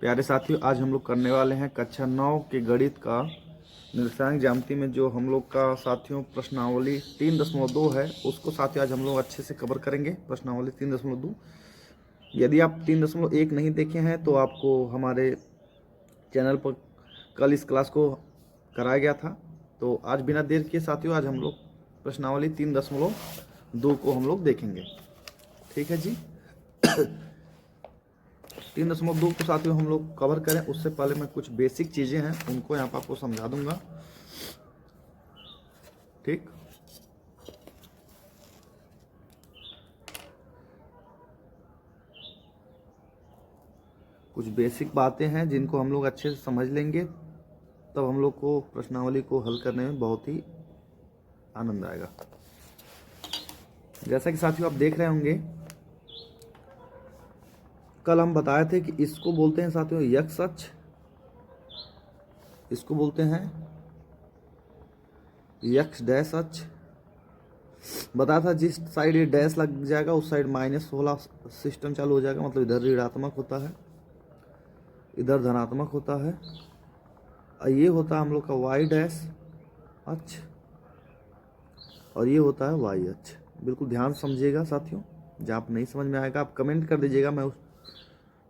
प्यारे साथियों, आज हम लोग करने वाले हैं कक्षा 9 के गणित का निर्देशांक ज्यामिति में जो हम लोग का साथियों प्रश्नावली 3.2 है, उसको साथियों आज हम लोग अच्छे से कवर करेंगे। प्रश्नावली 3.2। यदि आप 3.1 नहीं देखे हैं तो आपको हमारे चैनल पर कल इस क्लास को कराया गया था। तो आज बिना देर किए साथियों आज हम लोग प्रश्नावली 3.2 को हम लोग देखेंगे। ठीक है जी। 3.2 को साथियों हम लोग कवर करें उससे पहले मैं कुछ बेसिक चीज़ें हैं उनको यहाँ पर आपको समझा दूंगा। ठीक, कुछ बेसिक बातें हैं जिनको हम लोग अच्छे से समझ लेंगे, तब हम लोग को प्रश्नावली को हल करने में बहुत ही आनंद आएगा। जैसा कि साथियों आप देख रहे होंगे, कल हम बताए थे कि इसको बोलते हैं साथियों यक्स अक्ष, इसको बोलते हैं यक्स डैश अक्ष। बताया था जिस साइड ये डैश लग जाएगा उस साइड माइनस वाला सिस्टम चालू हो जाएगा, मतलब इधर ऋणात्मक होता है, इधर धनात्मक होता है। और ये होता है हम लोग का वाई डैश अक्ष और ये होता है वाई अक्ष। बिल्कुल ध्यान समझिएगा साथियों, जहाँ आप नहीं समझ में आएगा आप कमेंट कर दीजिएगा, मैं उस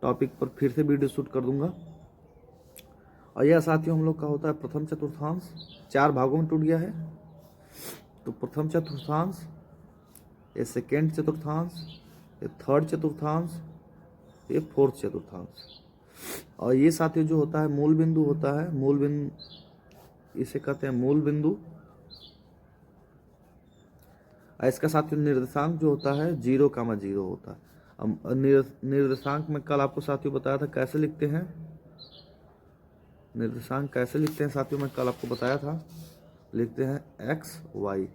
टॉपिक पर फिर से वीडियो शूट कर दूंगा। और यह साथियों हम लोग का होता है प्रथम चतुर्थांश, 4 भागों में टूट गया है। तो प्रथम चतुर्थांश, ये सेकेंड चतुर्थांश, ये थर्ड चतुर्थांश, ये फोर्थ चतुर्थांश। और ये साथियों जो होता है मूल बिंदु होता है, मूल बिंदु इसे कहते हैं मूल बिंदु। इसका साथियों निर्देशांक जो होता है 0,0 होता है। निर्देशांक में कल आपको साथियों बताया था कैसे लिखते हैं, निर्देशांक कैसे लिखते हैं साथियों मैं कल आपको बताया था, लिखते हैं एक्स वाई।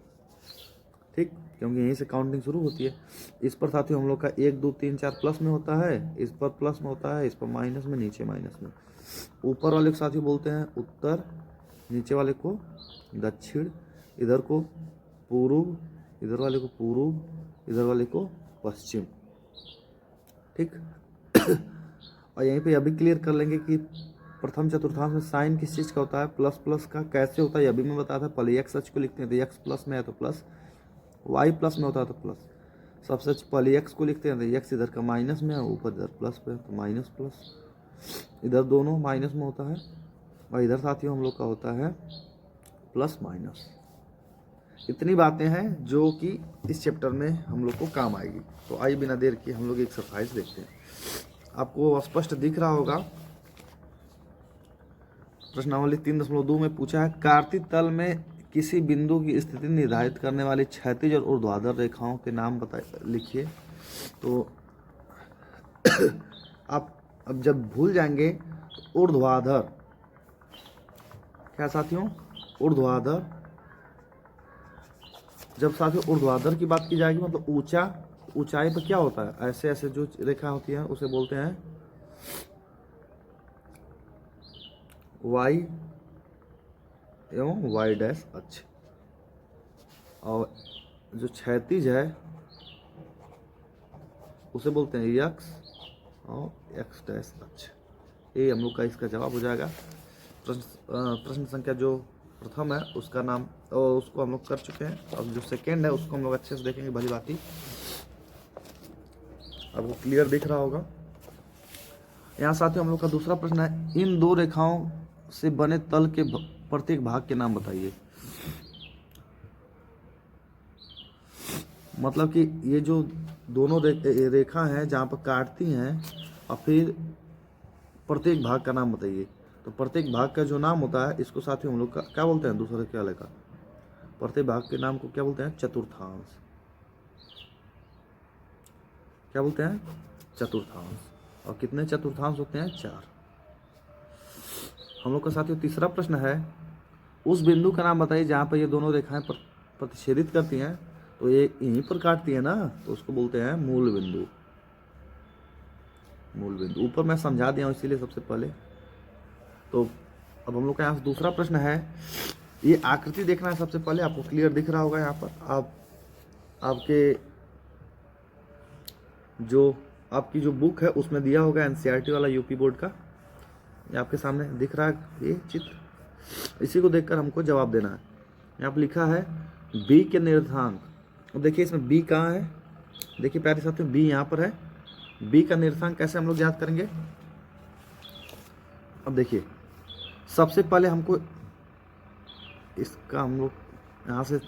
ठीक, क्योंकि यहीं से काउंटिंग शुरू होती है। इस पर साथियों हम लोग का 1 2 3 4 प्लस में होता है, इस पर प्लस में होता है, इस पर माइनस में, नीचे माइनस में। ऊपर वाले को साथियों बोलते हैं उत्तर, नीचे वाले को दक्षिण, इधर को पूर्व, इधर वाले को पूर्व, इधर वाले को पश्चिम। ठीक और यहीं पे अभी क्लियर कर लेंगे कि प्रथम चतुर्थांश में साइन किस चीज़ का होता है, प्लस प्लस का कैसे होता है अभी मैं बताया था। पहले एक्स अक्ष को लिखते हैं तो एक्स प्लस में है तो प्लस, वाई प्लस में होता है तो प्लस। सबसे पहले एक्स को लिखते हैं तो एक्स इधर का माइनस में है, ऊपर इधर प्लस पे तो माइनस प्लस, इधर दोनों माइनस में होता है और इधर साथियों हम लोग का होता है प्लस माइनस। इतनी बातें हैं जो कि इस चैप्टर में हम लोग को काम आएगी। तो आइए बिना देर किए हम लोग एक्सरसाइज देखते हैं। आपको स्पष्ट दिख रहा होगा, प्रश्नावली 3.2 में पूछा है कार्तिक तल में किसी बिंदु की स्थिति निर्धारित करने वाली क्षैतिज और ऊर्ध्वाधर रेखाओं के नाम लिखिए। तो आप अब जब भूल जाएंगे तो ऊर्ध्वाधर क्या साथियों, ऊर्ध्वाधर, जब साथियों ऊर्ध्वाधर की बात की जाएगी मतलब ऊंचा, ऊंचाई पर क्या होता है, ऐसे ऐसे जो रेखा होती है उसे बोलते हैं वाई एवं वाई डैश अक्ष। और जो क्षैतिज है उसे बोलते हैं यक्स और एक्स डैश अक्ष। ये हम लोग का इसका जवाब हो जाएगा। प्रश्न संख्या जो प्रथम है उसका नाम और उसको हम लोग कर चुके हैं। अब जो सेकेंड है उसको हम लोग अच्छे से देखेंगे, भली भांति आपको क्लियर दिख रहा होगा। यहाँ साथियों हम लोग का दूसरा प्रश्न है इन दो रेखाओं से बने तल के प्रत्येक भाग के नाम बताइए। मतलब कि ये जो दोनों रेखा हैं जहाँ पर काटती हैं और फिर प्रत्येक भाग का नाम बताइए। तो प्रत्येक भाग का जो नाम होता है इसको साथियों हम लोग का क्या बोलते हैं, दूसरे क्या लेगा, प्रत्येक भाग के नाम को क्या बोलते हैं, चतुर्थांश। क्या बोलते हैं, चतुर्थांश। और कितने चतुर्थांश होते हैं, 4। हम लोग का साथियों तीसरा प्रश्न है उस बिंदु का नाम बताइए जहाँ पर ये दोनों रेखाएं प्रतिच्छेदित करती हैं। तो ये यहीं पर काटती है ना, तो उसको बोलते हैं मूल बिंदु। मूल बिंदु ऊपर मैं समझा दिया हूँ इसीलिए सबसे पहले। तो अब हम लोग का यहाँ दूसरा प्रश्न है, ये आकृति देखना है सबसे पहले, आपको क्लियर दिख रहा होगा यहाँ पर। आपके जो आपकी जो बुक है उसमें दिया होगा एनसीईआरटी वाला यूपी बोर्ड का, ये आपके सामने दिख रहा है ये चित्र, इसी को देखकर हमको जवाब देना है। यहाँ पर लिखा है b के निर्देशांक। अब देखिए इसमें b कहाँ है, देखिए प्यारे साथियों b यहाँ पर है। b का निर्देशांक कैसे हम लोग याद करेंगे? अब देखिए सबसे पहले हमको इसका हम लोग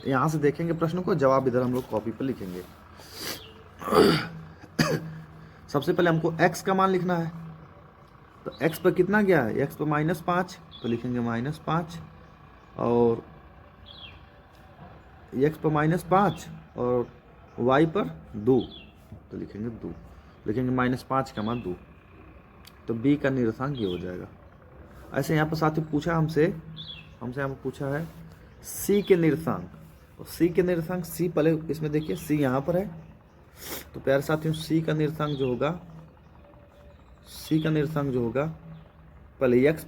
यहाँ से देखेंगे प्रश्न को, जवाब इधर हम लोग कॉपी पर लिखेंगे। सबसे पहले हमको x का मान लिखना है, तो x पर कितना गया है? x पर -5, तो लिखेंगे -5, और x पर -5 और y पर 2, तो लिखेंगे 2, लिखेंगे -5 का मान 2, तो b का निर्देशांक ये हो जाएगा। ऐसे यहाँ पर साथियों पूछा हमसे यहाँ पर पूछा है c के निर्देशांक, और c के निर्देशांक c पहले इसमें देखिए c यहाँ पर है, तो प्यारे साथियों c का निर्देशांक जो होगा पहले x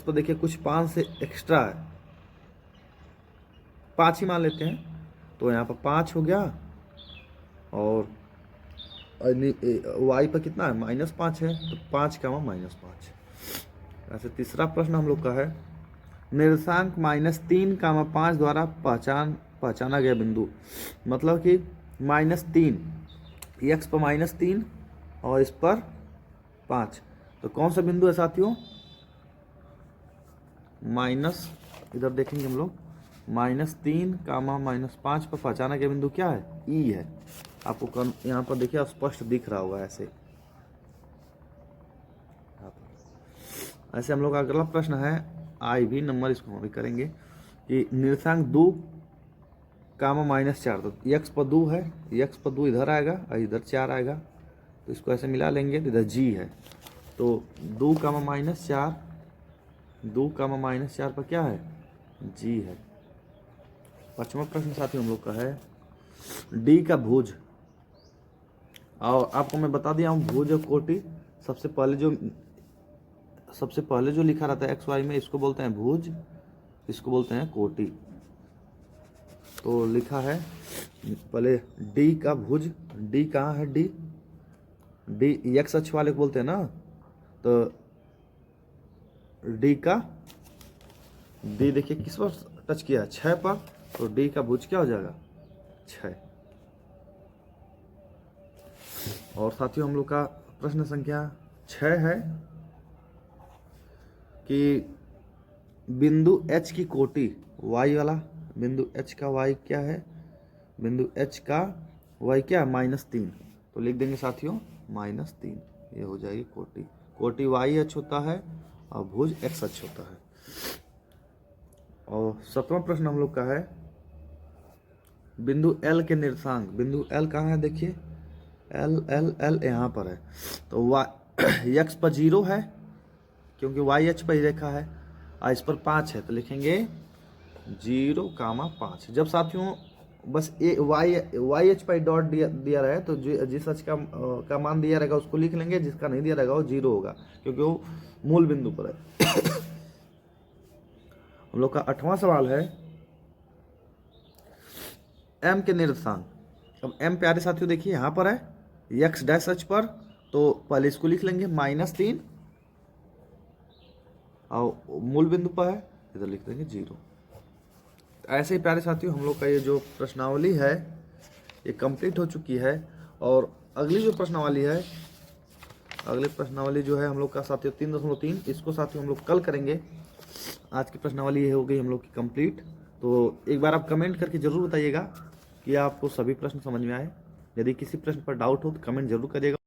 पर देखिए कुछ 5 से एक्स्ट्रा है, 5 ही मान लेते हैं, तो यहाँ पर 5 हो गया, और y पर कितना है? -5 है, तो 5 का -5। ऐसे तीसरा प्रश्न हम लोग का है निर्देशांक -3, 5 द्वारा पहचाना गया बिंदु, मतलब कि -3, x पर -3 और इस पर 5, तो कौन सा बिंदु है साथियों? इधर देखेंगे हम लोग -3, -5 पर पहचाना गया बिंदु क्या है? E है। आपको यहाँ पर देखिए स्पष्ट दिख रहा होगा ऐसे। ऐसे हम लोग का अगला प्रश्न है आई भी नंबर, इसको हम भी करेंगे कि निर्देशांक 2, -4, तो x पर 2 है, x पर 2 इधर आएगा और इधर 4 आएगा, तो इसको ऐसे मिला लेंगे, तो इधर g है, तो 2, -4 पर क्या है? g है। पांचवा प्रश्न साथियों हम लोग का है d का भुज, और आपको मैं बता दिया हूँ भुज और कोटि सबसे पहले जो लिखा रहता है XY में, इसको बोलते हैं भुज, इसको बोलते हैं कोटि। तो लिखा है पहले D का भुज, D कहाँ है? D x अक्ष वाले को बोलते हैं ना, तो D देखिए किस पर टच किया है? 6 पर, तो D का भुज क्या हो जाएगा? 6। और साथियों हम लोग का प्रश्न संख्या 6 है कि बिंदु H की कोटि y वाला, बिंदु H का y क्या है? बिंदु H का y क्या है? -3, तो लिख देंगे साथियों -3, ये हो जाएगी कोटि y अक्ष होता है और भुज x अक्ष होता है। और 7वां प्रश्न हम लोग का है बिंदु L के निर्देशांक, बिंदु L कहाँ है? देखिए L यहाँ पर है, तो x पर 0 है क्योंकि y अक्ष पर ही रेखा है, और इस पर 5 है, तो लिखेंगे 0, 5। जब साथियों बस y अक्ष पर डॉट दिया रहे, तो जिस अक्ष का मान दिया रहेगा उसको लिख लेंगे, जिसका नहीं दिया रहेगा वो 0 होगा, क्योंकि वो मूल बिंदु पर है। हम लोग का 8वां सवाल है m के निर्देशांक। अब m प्यारे साथियों देखिए यहाँ पर है x डैश अक्ष पर, तो पहले इसको लिख लेंगे -3, और मूल बिंदु पर है, इधर लिख देंगे 0। ऐसे ही प्यारे साथियों हम लोग का ये जो प्रश्नावली है ये कंप्लीट हो चुकी है, और अगली जो प्रश्नावली है, अगली प्रश्नावली जो है हम लोग का साथियों 3.3, इसको साथियों हम लोग कल करेंगे। आज की प्रश्नावली ये हो गई हम लोग की कंप्लीट। तो एक बार आप कमेंट करके ज़रूर बताइएगा कि आपको सभी प्रश्न समझ में आए। यदि किसी प्रश्न पर डाउट हो तो कमेंट जरूर करिएगा।